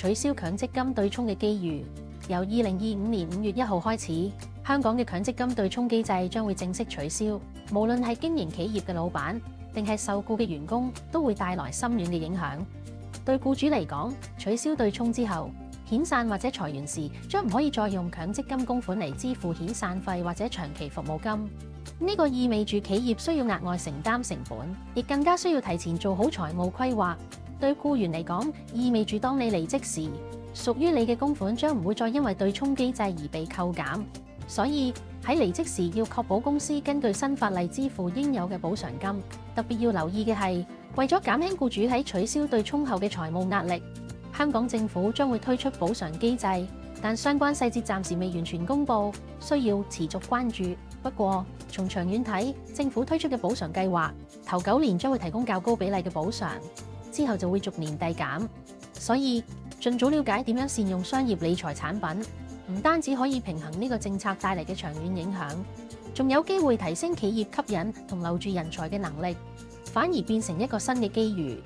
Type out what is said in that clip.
取消強積金對沖嘅機遇。由2025年5月1號開始，香港嘅強積金對沖機制將會正式取消，無論係經營企業嘅老闆定係受僱嘅員工，都會帶來深遠嘅影響。對僱主嚟講，取消對沖之後，遣散或者裁員時將唔可以再用強積金供款嚟支付遣散費或者長期服務金。呢個意味住企業需要額外承擔成本，亦更加需要提前做好財務規劃。對僱員嚟講，意味住當你離職時，屬於你嘅供款將唔會再因為對沖機制而被扣減。所以喺離職時要確保公司根據新法例支付應有嘅補償金。特別要留意嘅係，為咗減輕僱主喺取消對沖後嘅財務壓力，香港政府將會推出補償機制，但相關細節暫時未完全公佈，需要持續關注。不過，從長遠睇，政府推出嘅補償計劃，頭9年將會提供較高比例嘅補償，之後就會逐年遞減。所以，盡早了解點樣善用商業理財產品，唔單止可以平衡呢個政策帶嚟嘅長遠影響，仲有機會提升企業吸引同留住人才嘅能力，反而變成一個新嘅機遇。